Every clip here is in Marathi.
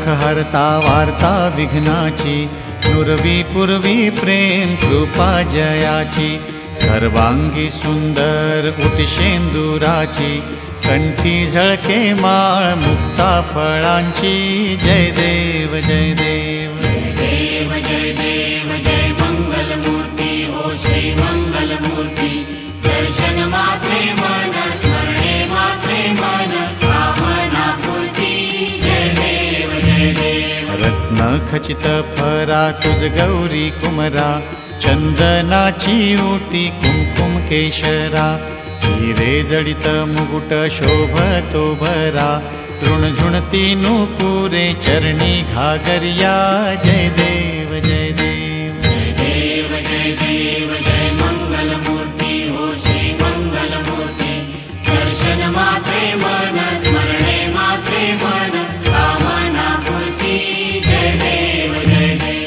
हरता वार्ता विघ्नाची, नुरवी पूर्वी प्रेम कृपा जयाची, सर्वांगी सुंदर उटिशेंदुराची, कंठी झळके माळ मुक्ता फळांची. जय देव जय देव जय देव जय देव जय मंगलमूर्ती हो श्री मंगलमूर्ती. दर्शन मात्रे मन स्मरणे मात्रे मन कामना पूर्ती. जय देव जय देव. रत्न खचित फरा तुझ गौरी कुमरा, चंदनाची ओटी कुंकुम केशरा, हिरे जडित मुकुट शोभतो भरा, तृणझुणती नूपुरे चरणी घागरिया. जय देव जय देव जय देव जय देव जय मंगलमूर्ती हो श्री मंगलमूर्ती. दर्शन मात्रे मन स्मरणे मात्रे मन कामना पूर्ती. जय देव जय देव.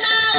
सा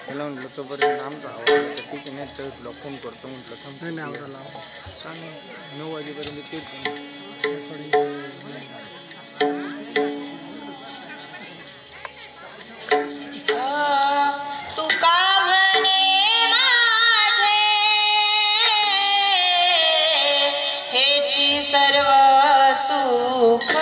त्याला म्हटलं तोपर्यंत आमचा आवाज तर ठीक आहे, नाही तर तुला फोन करतो म्हटलं. थांब आवराला चालेल 9 वाजेपर्यंत तेच सर्व सुख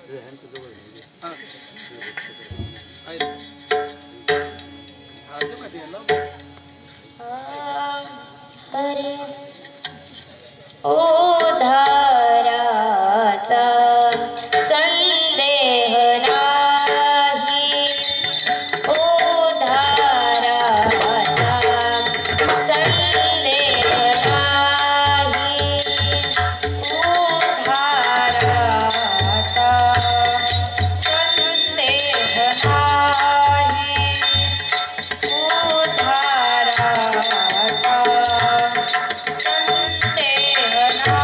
हा. आहे. हा, ते माहिती आहे ना? हरे उधाराचा संदेह नाही, उधाराचा संदेह नाही, उधाराचा संदेह नाही, उधाराचा संदेह नाही.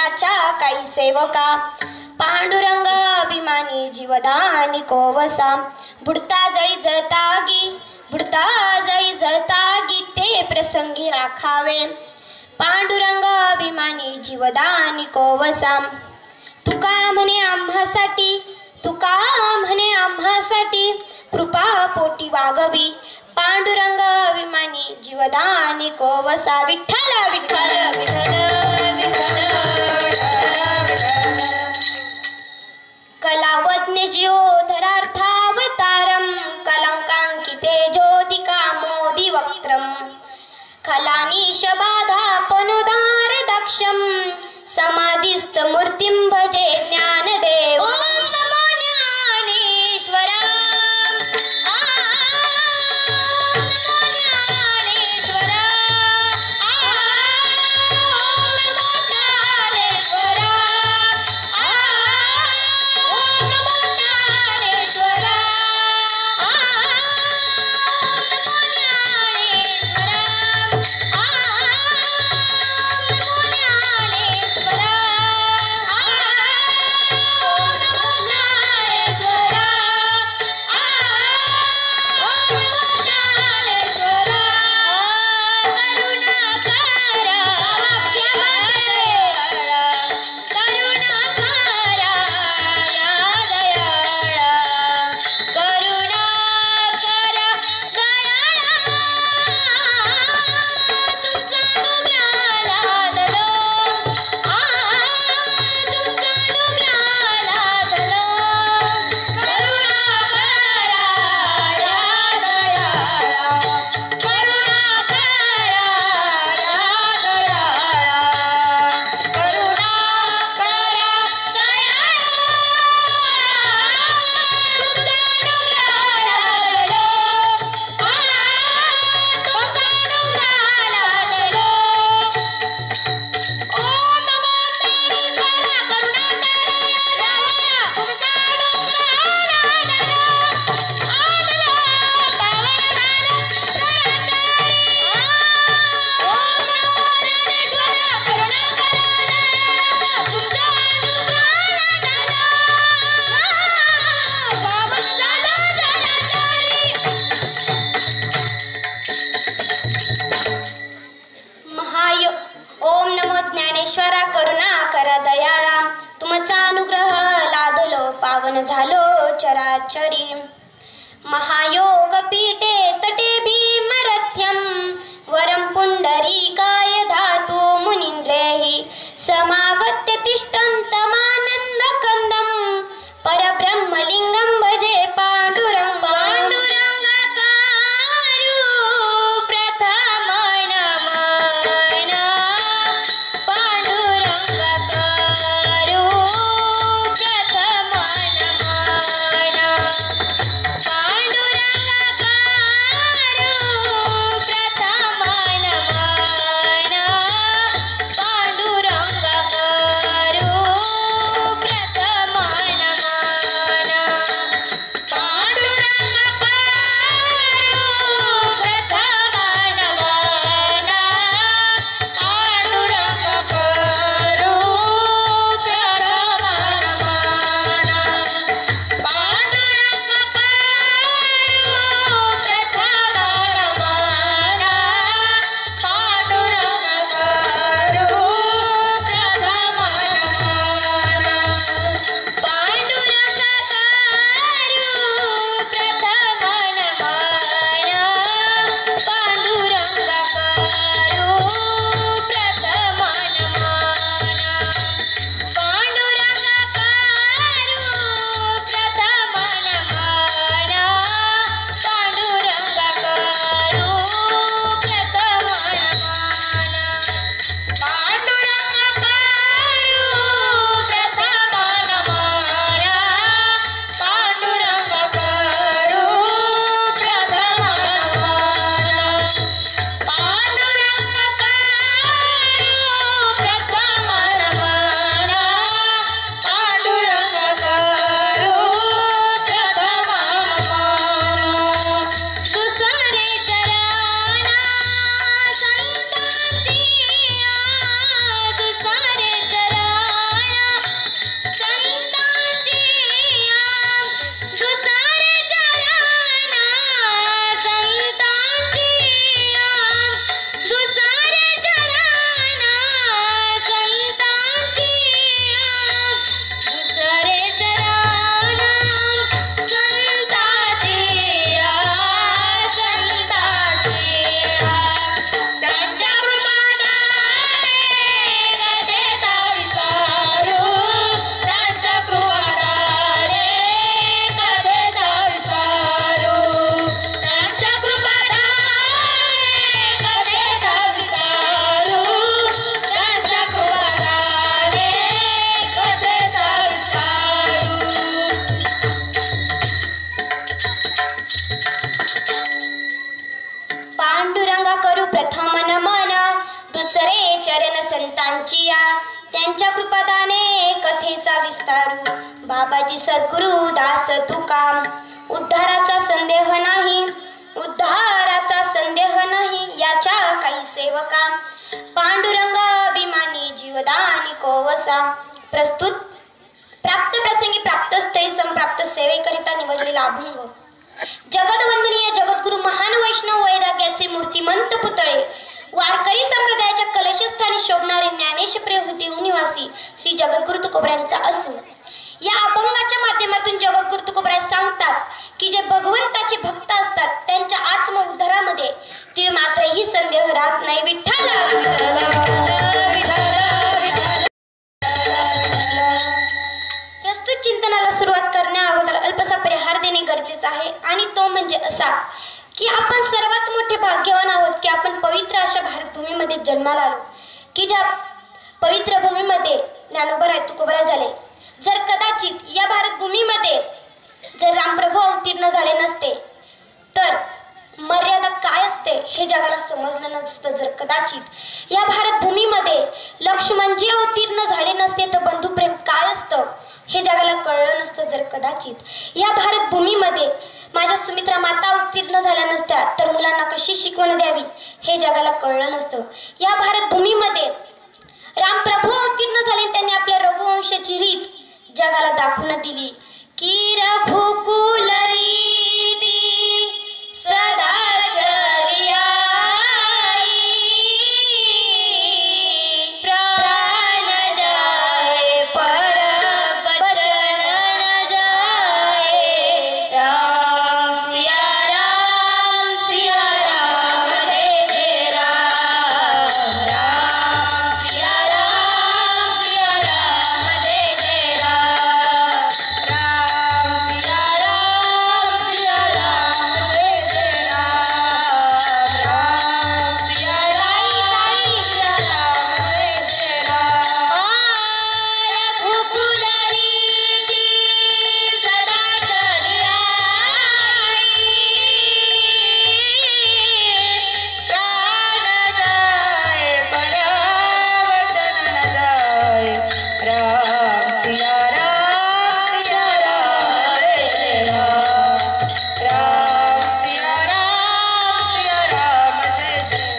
त्याच्या काही सेवका पांडुरंग अभिमानी जीवदानी कोवसा बुडता जळी जळता गी ते प्रसंगी राखावे पांडुरंग अभिमानी जीवदानी कोवसा तुका म्हणे आम्हासाठी कृपा पोटी वागवी पांडुरंग अभिमानी जीवदानी कोवसा विठ्ठल विठ्ठल विठ्ठल कलावज्ञ जियोधरार्थावतारम कलंकांकिते ज्योतिका मोदी वक्त्रम खलानीश बाधापनुदार दक्षम समाधिस्थ मूर्तिं भजे ज्ञानदेव ओम नमो ज्ञानेश्वरा ओम नमो ज्ञानेश्वरा करुणा करा दयाळा तुमचा अनुग्रह लादलो पावन झालो चराचरी महायोग पीठे तटे भीमरथ्यम वरम पुंडरीकाय धातु मुनींद्रेहि समागत्य तिष्ठन्तमानंद कंदम परब्रह्मलिंगम भजे पांडुरंग पांडुरंग कृपादाने कथेचा विस्तारू बाबाजी सद्गुरु दास तुका उद्धाराचा संदेह नाही उद्धाराचा संदेह नाही याच्या काही सेवका पांडुरंग अभिमानी जीवदानी कोवसा प्रस्तुत प्राप्त प्रसंगी प्राप्त स्थळी संप्राप्त सेवेकरिता निवडलेला अभंग जगदवंदनीय जगद्गुरु महान वैष्णव वैराग्याचे मूर्तिमंत पुतळे वारकरी संप्रदायाच्या कलशस्थानी शोभणारे ज्ञानेशप्रिय निवासी श्री जगद्गुरु तुकोबऱ्यांचा असून या अभंगाच्या माध्यमातून जगद्गुरु तुकोबराय सांगतात की जे भगवंताचे भक्त असतात त्यांच्या आत्म उद्धारामध्ये तीळ मात्रही संदेह राहत नाही. विठ्ठल प्रस्तुत चिंतनाला सुरुवात करण्या अगोदर अल्पसा परिहार देणे गरजेचे आहे आणि तो म्हणजे असा की आपण सर्वात मोठे भाग्यवान आहोत की आपण पवित्र अशा भारतभूमीमध्ये जन्माला आलो की ज्या पवित्र भूमीमध्ये ज्ञानोबराय तुकोबराय झाले. जर कदाचित या भारतभूमीमध्ये जर रामप्रभू अवतीर्ण झाले नसते तर मर्यादा काय असते हे जगाला समजलं नसतं. जर कदाचित या भारतभूमीमध्ये लक्ष्मणजी अवतीर्ण झाले नसते तर बंधुप्रेम काय असतं हे जगाला कळलं नसतं. जर कदाचित या भारतभूमीमध्ये माझ्या सुमित्रा माता अवतीर्ण झाल्या नसत्या तर मुलांना कशी शिकवण द्यावी हे जगाला कळलं नसतं. या भारतभूमीमध्ये रामप्रभू अवतीर्ण झाले त्यांनी आपल्या रघुवंशाची रीत जगाला दाखवून दिली की रघुकुल रीती सदा चली आई प्राण जाए पर बचन न जाए राम सिया राम जय जय राम राम सिया राम जय जय राम राम सिया राम जय जय राम राम सिया राम जय जय राम रघुकुल रीति सदा चली आई प्राण जाए पर वचन न जाए राम सिया राम जय जय राम राम सिया राम जय जय.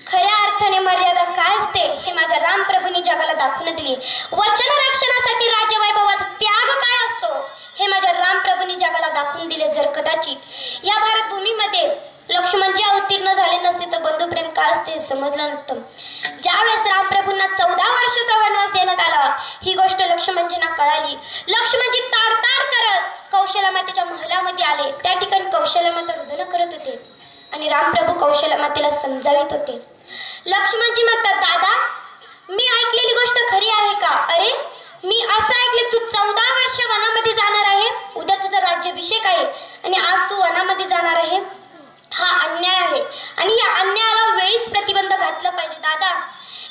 खऱ्या अर्थाने मर्यादा काय असते हे माझ्या रामप्रभूंनी जगाला दाखवून दिली. वचन रक्षणासाठी राज्यवैभवाचा त्याग काय असतो हे माझ्या रामप्रभूंनी जगाला दाखवून दिले. जर कदाचित या भारतभूमीमध्ये लक्ष्मणजी अवतीर्ण झाले नसते तर बंधुप्रेम काय असते हे समजलं नसतं. ज्यावेळेस रामप्रभूंना 14 वर्षाचा वनवास देण्यात आला ही गोष्ट लक्ष्मणजींना कळाली. लक्ष्मणजी ताडताड करत कौशल्या मातेच्या महलामध्ये आले. त्या ठिकाणी कौशल्या माता रुदन करत होते आणि रामप्रभू कौशल्या मातेला समजावित होते. लक्ष्मणजी म्हणतात, दादा मी ऐकलेली गोष्ट खरी आहे का? अरे मी असं ऐकले तू 14 वर्ष वनामध्ये जाणार आहे. उद्या तुझा राज्याभिषेक आहे आणि आज तू वनामध्ये जाणार आहे. हा अन्याय आहे आणि या अन्यायाला वेळीच प्रतिबंध घातला पाहिजे. दादा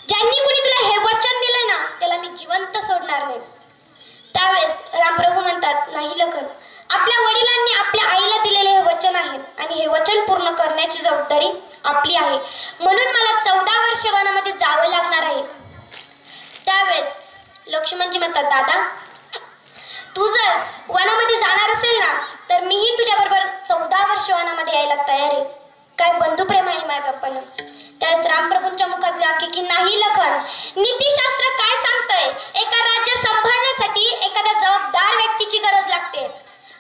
ज्यांनी कोणी तुला हे वचन दिलंय ना त्याला मी जिवंत सोडणार नाही. त्यावेळेस रामप्रभू म्हणतात, नाही लखन आपल्या वडिलांनी आपल्या आईला दिलेले हे वचन आहे आणि हे वचन पूर्ण करण्याची जबाबदारी आपली आहे. म्हणून मला 14 वर्ष वनामध्ये जावं लागणार आहे. त्यावेळेस लक्ष्मणजी म्हणतात, दादा तू जर वनामध्ये जाणार असेल ना तर मीही तुझ्या बरोबर 14 वर्ष वनामध्ये यायला तयार आहे. काय बंधुप्रेम आहे माय बाप्पानं. त्यावेळेस रामप्रभूंच्या मुखात वाक्य की नाही लखन नीतिशास्त्र काय सांगतंय एका राज्य सांभाळण्यासाठी एखाद्या जबाबदार व्यक्तीची गरज लागते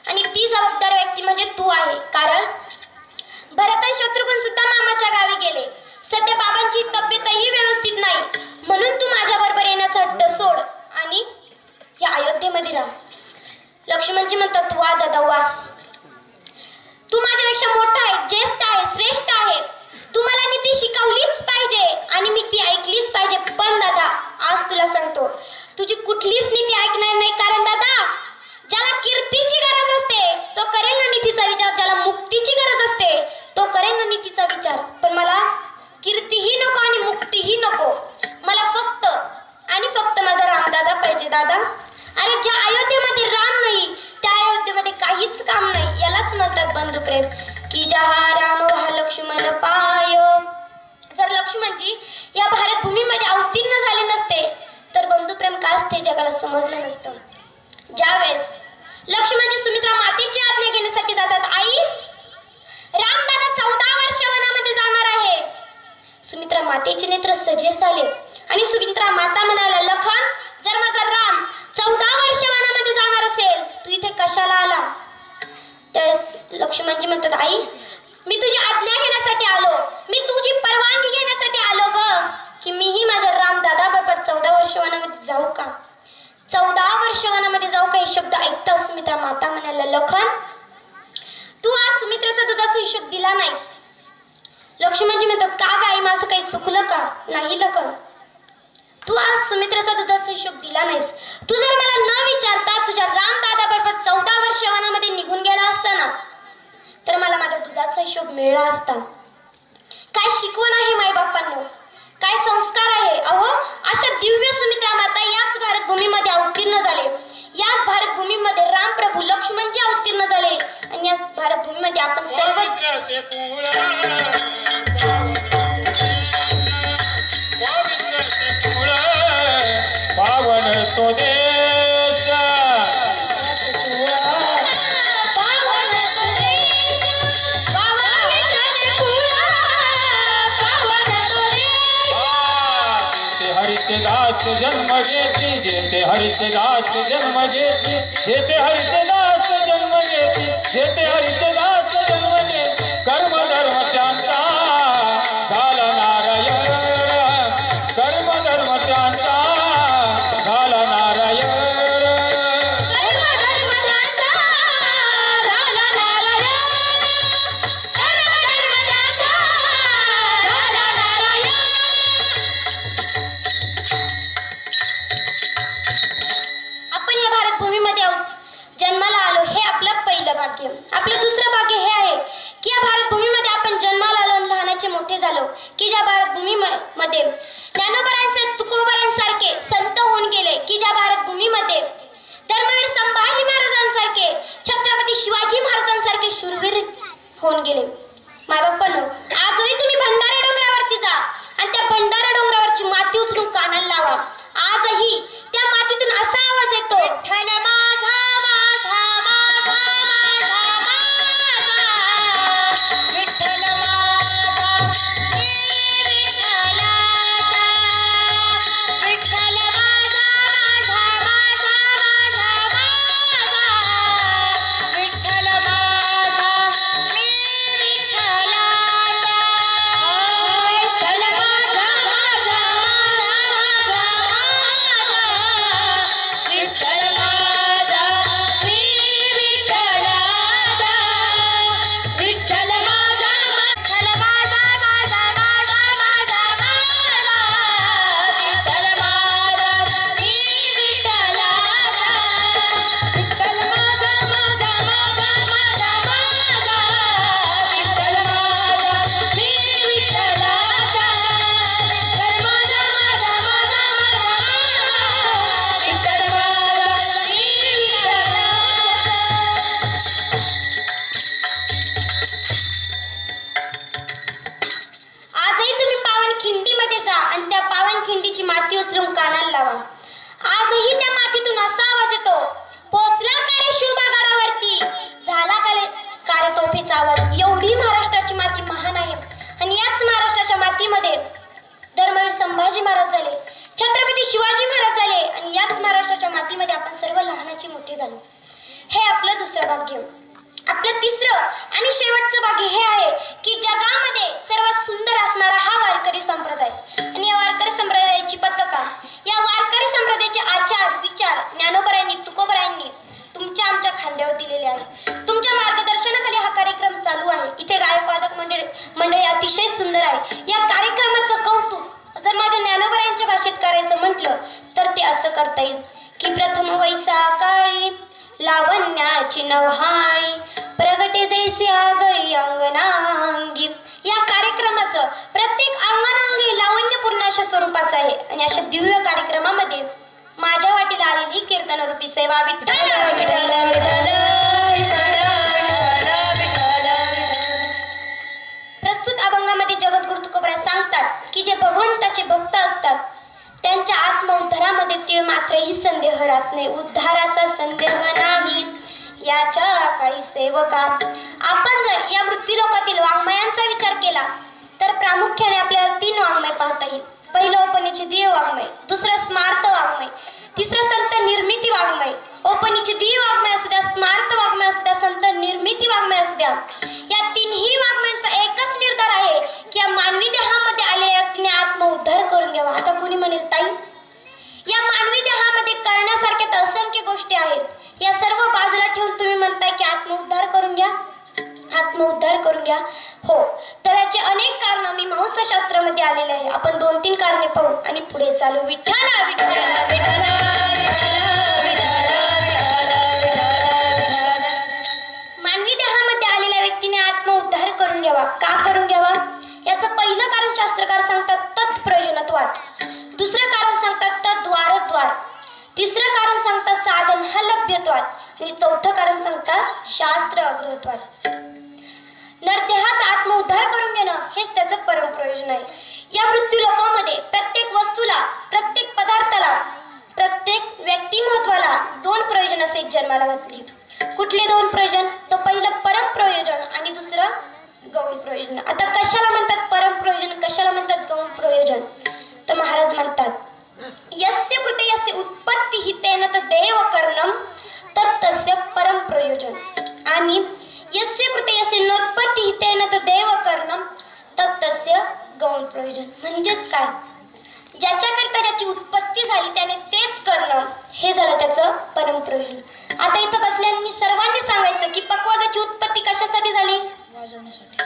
आणि ती जबाबदार व्यक्ती म्हणजे तू आहे. कारण भरत आणि शत्रुघ्न सुद्धा मामाच्या गावी गेले. सध्या बाबांची तब्येतही व्यवस्थित नाही म्हणून तू माझ्या बरोबर येण्याचा हट्ट सोड आणि या अयोध्येमध्ये राहा. लक्ष्मणजी म्हणतात, वा दादा वा, तू माझ्यापेक्षा मोठा आहे, ज्येष्ठ आहे, श्रेष्ठ आहे. तू मला नीती शिकवलीच पाहिजे आणि मी ती ऐकलीच पाहिजे. पण दादा आज तुला सांगतो तुझी कुठलीच नीती ऐकणार नाही. कारण दादा ज्याला कीर्तीची गरज असते तो करेल ना नीतीचा विचार. ज्याला मुक्तीची गरज असते तो करेल ना नीतीचा विचार. पण मला कीर्तीही नको आणि मुक्तीही नको. मला फक्त आणि फक्त माझा रामदादा पाहिजे. दादा अरे ज्या अयोध्येमध्ये राम नाही त्या अयोध्येमध्ये काहीच काम नाही. यालाच म्हणतात बंधुप्रेम की जहा राम वहा लक्ष्मण पायो. जर लक्ष्मणजी या भारत भूमीमध्ये अवतीर्ण झाले नसते तर बंधुप्रेम काय असते जगाला समजलं नसतं. ज्यावेळेस लक्ष्मणजी सुमित्रा मातेची आज्ञा घेण्यासाठी जातात, आई रामदादा 14 वर्ष वनामध्ये जाणार आहे. सुमित्रा मातेचे नेत्र सजीर झाले आणि सुमित्रा माता म्हणाला, लखन जर माझा राम 14 वर्ष वनामध्ये जाणार असेल तू इथे कशाला आला? त्यावेळेस लक्ष्मणजी म्हणतात, आई मी तुझी आज्ञा घेण्यासाठी आलो, मी तुझी परवानगी घेण्यासाठी आलो ग, की मीही माझ्या रामदादा बरोबर 14 वर्ष वनामध्ये जाऊ का? 14 वर्ष वनामध्ये जाऊ का? हे शब्द ऐकता सुमित्रा माता म्हणाला, लखन तू आज सुमित्रेचा दुधाचा हिशोब दिला नाहीस. लक्ष्मणजी म्हणतात, का गाई माझं काही चुकलं का? नाही लखन, तू आज सुमित्रेचा दुधाचा हिशोब दिला नाहीस. तू जर मला न विचारता तुझ्या रामदादा बरोबर 14 वर्ष वनामध्ये निघून गेला असता ना तर मला माझ्या दुधाचा हिशोब मिळला असता. काय शिकवण आहे माई बाप्पांनो, काय संस्कार आहे. अहो अशा दिव्य सुमित्रा माता याच भारत भूमीमध्ये अवतीर्ण झाले. याच भारत भूमीमध्ये राम प्रभू लक्ष्मणजी अवतीर्ण झाले आणि याच भारत भूमीमध्ये आपण सर्व पावन तो देश हरिचे दास जन्म घेती, जेते हरिचे दास जन्म घेती, जेते हरिचे दास जन्म घेती, जेते हरिचे दास जन्म घेती. कर्म धर्म त्यांचा झाला नारायण, कर्म धर्म त्यांचा झाला नारायण. जन्माला आलो हे आपलं पहिलं भाग्य. आपलं दुसरं भाग्य हे आहे की या भारत भूमीमध्ये आपण जन्माला आलो आणि लहानाचे मोठे झालो, की ज्या भारत भूमीमध्ये ज्ञानोबरांचे तुकोबरांसारखे संत होऊन गेले, की ज्या भारत भूमीमध्ये धर्मवीर संभाजी महाराजांसारखे, छत्रपती शिवाजी महाराजांसारखे शूरवीर होऊन गेले. मायबाप्पांनो, आजही तुम्ही भंडारा डोंगरावरती जा आणि त्या भंडारा डोंगरावरची माती उचलून कानाला लावा. आजही त्या मातीतून असा आवाज येतो, विठ्ठल माझा माझा माझा माझा माझा, विठ्ठल माझा मी विठ्ठलाचा, विठ्ठल माझा माझा माझा माझा माझा, विठ्ठल माझा मी विठ्ठलाचा, विठ्ठल माझा माझा माझा विठ्ठल माझा मी विठ्ठलाचा, विठ्ठल माझा विठ्ठल माझा माझा माझा माझा माझा, विठ्ठल माझा मी विठ्ठलाचा, विठ्ठल माझा माझा माझा माझा माझा, विठ्ठल माझा मी विठ्ठलाचा, विठ्ठल माझा माझा माझा माझा माझा, विठ्ठल माझा मी विठ्ठलाचा. आजही तुम्ही पावनखिंडीमध्ये जा आणि त्या पावनखिंडीची माती उचलून कानाला लावा. आजही त्या मातीतून असा आवाज येतो, पोचला का रे शिवबा गडावरती, झाला का रे तोफेचा आवाज. एवढी महाराष्ट्राची माती महान आहे आणि याच महाराष्ट्राच्या मातीमध्ये धर्मवीर संभाजी महाराज झाले, छत्रपती शिवाजी महाराज झाले आणि याच महाराष्ट्राच्या मातीमध्ये आपण सर्व लहानाचे मोठे झालो. हे आपलं दुसरं भाग्य. आपलं तिसरं आणि शेवटचं भाग्य हे आहे की जगामध्ये सर्वात सुंदर असणारा हा वारकरी संप्रदाय आणि या वारकरी संप्रदायाची पताका, या वारकरी संप्रदायाचे आचार विचार ज्ञानोबरायांनी तुकोबरायांनी तुमच्या आमच्या खांद्यावर दिलेले आहे. तुमच्या मार्गदर्शनाखाली हा कार्यक्रम चालू आहे. इथे गायक वादक मंडळी अतिशय सुंदर आहे. या कार्यक्रमाचं कौतुक जर माझ्या ज्ञानोबरायांच्या भाषेत करायचं म्हटलं तर ते असं करता येईल की प्रथम वैसाकाळी लावण्याची नवहाळी प्रगटे जैसे आगळी अंगणांगी. या कार्यक्रमाचं प्रत्येक अंगणांगी लावण्यपूर्ण अशा स्वरूपाचं आहे आणि अशा दिव्य कार्यक्रमामध्ये माझ्या वाटेला आलेली कीर्तनरूपी सेवा विठ्ठल विठ्ठल विठ्ठल प्रस्तुत अभंगामध्ये जगद्गुरु तुकोबराय सांगतात की आत्मउद्धारामध्ये तीळ मात्रही संदेह राहत नाही. उद्धाराचा संदेह नाही याच्या काही सेवका. आपण जर या मृत्यूलोकातील वाङ्मयांचा विचार केला तर प्रामुख्याने आपल्याला 3 वाङ्मय पाहता येईल. पहिलं औपनिषदीय वाङ्मय, दुसरं स्मार्त वाङ्मय, तिसरं संत निर्मिती वाङ्मय. औपनिषदीय वाङ्मय असू द्या, स्मार्त वाङ्मय असू द्या, संत निर्मिती वाङ्मय असू द्या, या 3ही वाङ्मयांचा एकच निर्धार आहे की या मानवी देहामध्ये आलेल्या व्यक्तीने आत्मउद्धार करून घ्यावा. आता कुणी म्हणेल ताई, या मानवी देहामध्ये करण्यासारख्या तर असंख्य गोष्टी आहेत, या सर्व बाजूला ठेवून तुम्ही म्हणताय की आत्मउद्धार करून घ्या, आत्मउद्धार करून घ्या. हो, तर याचे अनेक कारण मीमांसाशास्त्रामध्ये आलेले आहे. आपण 2-3 कारणे पाहू आणि पुढे चालू. विठ्ठला विठ्ठला विठ्ठला मानवी देहामध्ये आलेल्या व्यक्तीने आत्मउद्धार करून घ्यावा. का करून घ्यावा? याचं पहिलं कारण शास्त्रकार सांगतात तत्प्रयोजनत्वात, दुसरं कारण सांगतात तद्वारद्वार, तिसरं कारण सांगतात साधन हलभ्यत्वात आणि चौथं कारण सांगतात शास्त्र अग्रहत्वात. नरदेहाचा आत्मउद्धार करून घेणं हेच त्याचं परमप्रयोजन आहे. या मृत्यू लोकामध्ये प्रत्येक वस्तूला, प्रत्येक पदार्थाला, प्रत्येक व्यक्तिमत्वाला 2 प्रयोजन असे जन्माला घातले. कुठले 2 प्रयोजन? तो पहिलं परमप्रयोजन आणि दुसरं गौण प्रयोजन. आता कशाला म्हणतात परमप्रयोजन, कशाला म्हणतात गौण प्रयोजन? तर महाराज म्हणतात यस्य कृते यस्य उत्पत्ती हितेन तदेव करणं तत्तस्य परमप्रयोजन आणि यस्य कृते यस्य नोत्पत्ती हितेन तदेव करणं तत्तस्य गौण प्रयोजन. म्हणजेच काय? ज्याच्याकरिता ज्याची उत्पत्ती झाली त्याने तेच करणं हे झालं त्याचं परमप्रयोजन. आता इथं बसल्याने सर्वांनी सांगायचं की पकवाजाची उत्पत्ती कशासाठी झाली? वाजवण्यासाठी,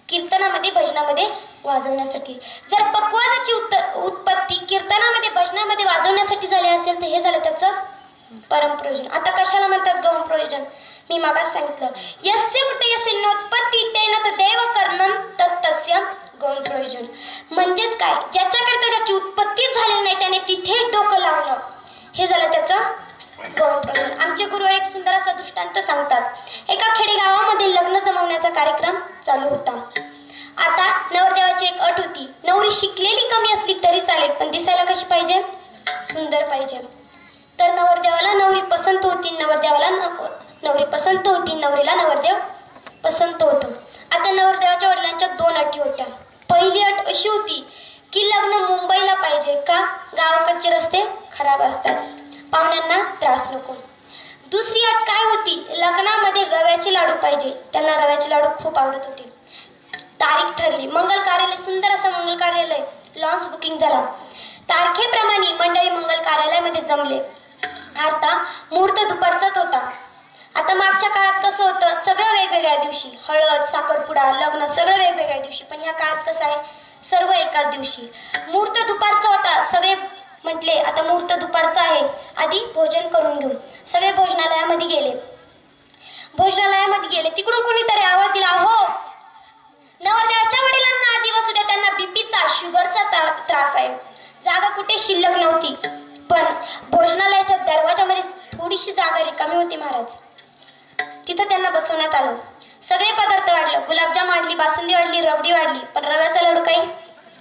कीर्तनामध्ये भजनामध्ये वाजवण्यासाठी. जर पकवाजाची उत्पत्ती कीर्तनामध्ये भजनामध्ये वाजवण्यासाठी झाली असेल तर हे झालं त्याचं परमप्रयोजन. आता कशाला म्हणतात गौण प्रयोजन? मी मागास सांगितलं यस्य कृते यस्य नोत्पत्ती तेन तदेव करणं तत्तस्य गौण प्रयोजन. म्हणजेच काय? ज्याच्याकरिता ज्याची उत्पत्ती झाली नाही त्याने तिथे डोकं लावणं हे झालं त्याचं गौण प्रयोजन. आमचे गुरुवर एक सुंदर असा दृष्टांत सांगतात. एका खेडेगावामध्ये लग्न जमवण्याचा कार्यक्रम चालू होता. आता नवरदेवाची एक अट होती, नवरी शिकलेली कमी असली तरी चालेल पण दिसायला कशी पाहिजे? सुंदर पाहिजे. तर नवरदेवाला नवरी पसंत होती, नवरदेवाला नवरी पसंत होती, नवरीला नवरदेव पसंत होतो. आता नवरदेवाच्या वडिलांच्या 2 अटी होत्या. पहिली अट अशी होती की लग्न मुंबईला पाहिजे, का? गावाकडचे रस्ते खराब असतात, पाहुण्यांना त्रास नको. दुसरी अट काय होती? लग्नामध्ये रव्याचे लाडू पाहिजे, त्यांना रव्याचे लाडू खूप आवडत होते. तारीख ठरली, मंगल कार्यालय, सुंदर असं मंगल कार्यालय, लॉन्स बुकिंग झाला. तारखेप्रमाणे मंडळी मंगल कार्यालयामध्ये जमले. आता मुहूर्त दुपारचाच होता. आता मागच्या काळात कसं होतं, सगळं वेगवेगळ्या दिवशी, हळद, साखरपुडा, लग्न सगळं वेगवेगळ्या दिवशी. पण ह्या काळात कसं आहे, सर्व एकाच दिवशी. मुहूर्त दुपारचा होता. सगळे म्हटले आता मुहूर्त दुपारचा आहे, आधी भोजन करून घेऊ. सगळे भोजनालयामध्ये गेले. तिकडून कोणीतरी आवाज दिला, हो नवरदेवाच्या वडिलांना आधी बसू द्या, त्यांना बीपीचा, शुगरचा त्रास आहे. जागा कुठे शिल्लक नव्हती, पण भोजनालयाच्या दरवाजामध्ये थोडीशी जागा रिकामी होती महाराज. तिथं त्यांना बसवण्यात आलं. सगळे पदार्थ वाढले, गुलाबजाम वाढली, बासुंदी वाढली, रबडी वाढली, पण रव्याचा लाडू काही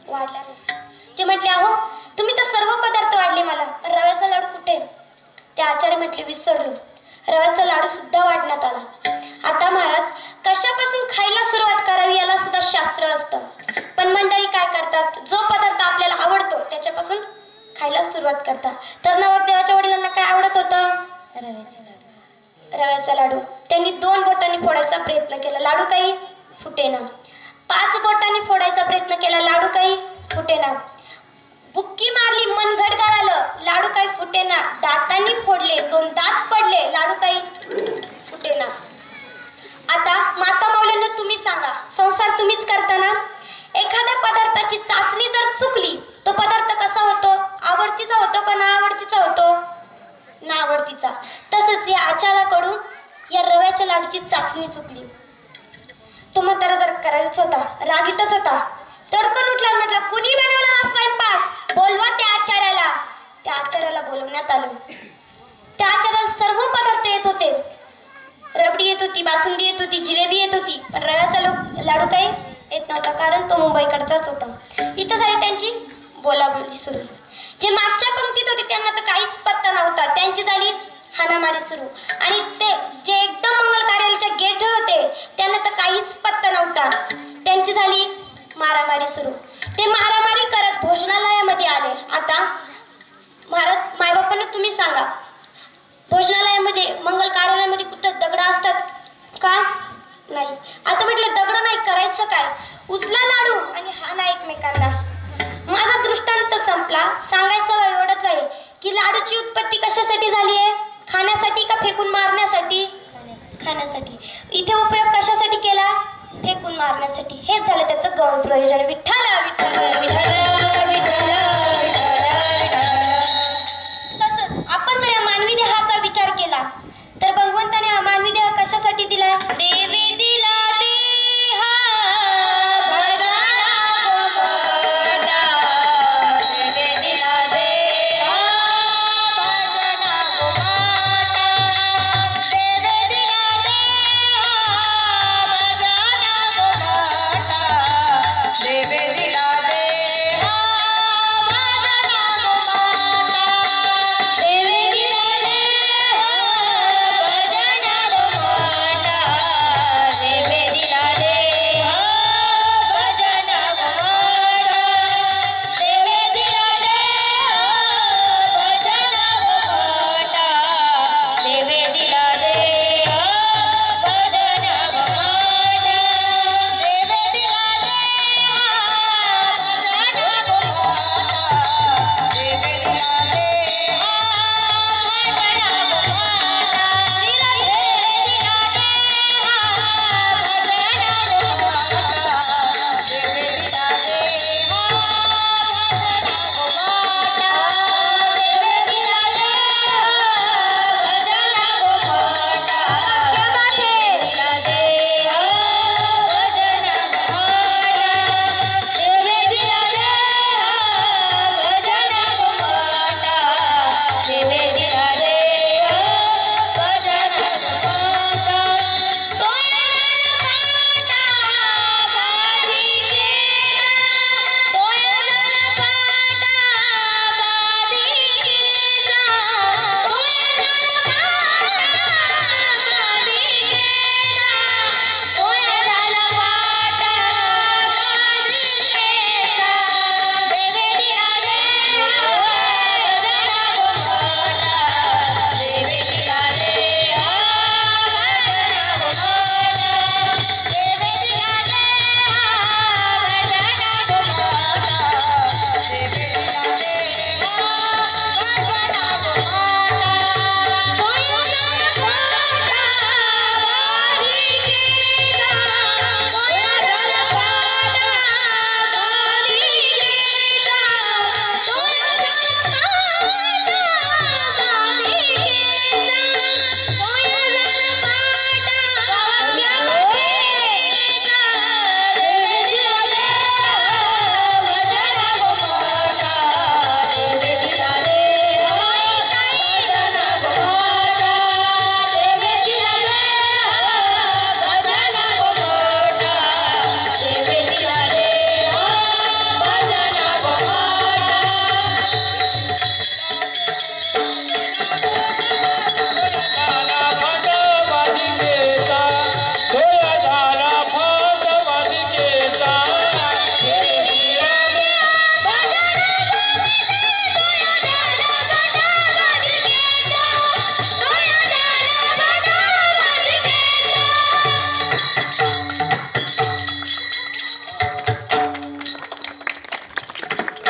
वाढला नाही. ते म्हटले, अहो तुम्ही तर सर्व पदार्थ वाढले मला, पण रव्याचा लाडू कुठे? ते आचार्य म्हटले, विसरलो. रव्याचा लाडू सुद्धा वाढण्यात आला. आता महाराज कशापासून खायला सुरुवात करावी याला सुद्धा शास्त्र असतं. पण मंडळी काय करतात, जो पदार्थ आपल्याला आवडतो त्याच्यापासून खायला सुरुवात करतात. तर नवरदेवाच्या वडिलांना काय आवडत होतं? रव्याचा लाडू. त्यांनी 2 बोटांनी फोडायचा प्रयत्न केला, लाडू काही फुटेना. 5 बोटांनी फोडायचा प्रयत्न केला, लाडू काही फुटेना. बुक्की मारली, मनगट गाळालं, लाडू काही फुटेना. दातांनी फोडले, 2 दात पडले, लाडू काही फुटेना. आता माता मौल्यांना तुम्ही सांगा, संसार तुम्हीच करताना, एखाद्या पदार्थाची चाचणी जर चुकली तो पदार्थ कसा होतो? आवडतीचा होतो का ना आवडतीचा होतो? ना आवडतीचा. तसंच या आचाराकडून या रव्याच्या लाडूची चाचणी चुकली. तो म्हातारा जर करायचा होता, रागीटच होता. तडकन उठला, म्हटला, कुणी बनवला हा स्वयंपाक? बोलवा त्या आचार्याला. त्या आचार्याला बोलवण्यात आलं. त्या आचार्याला सर्व पदार्थ येत होते. रबडी येत होती, बासुंदी येत होती, जिलेबी येत होती, पण रव्याचा लाडू काही येत नव्हता, कारण तो मुंबईकडचाच होता. इथं झाली त्यांची बोलाबोली सुरू. जे मागच्या पंक्तीत होते त्यांना तर काहीच पत्ता नव्हता, त्यांची झाली हाणामारी सुरू. आणि ते जे एकदम मंगल कार्यालयाच्या गेटवर होते त्यांना तर काहीच पत्ता नव्हता, त्यांची झाली मारामारी सुरू. ते मारामारी करत भोजनालयामध्ये आले. आता महाराज मायबापांना तुम्ही सांगा, भोजनालयामध्ये मंगल कार्यालयामध्ये कुठं दगड असतात का? नाही. आता म्हटलं दगड नाही, करायचं काय? उचला लाडू आणि हाना एकमेकांना. माझा दृष्टांत संपला. सांगायचं एवढंच आहे की लाडूची उत्पत्ती कशासाठी झाली आहे? खाण्यासाठी का फेकून मारण्यासाठी? खाण्यासाठी. इथे उपयोग कशासाठी केला? फेकून मारण्यासाठी. हेच झालं त्याचं गौण प्रयोजन. विठ्ठल विठ्ठल विठ्ठल विठ्ठल.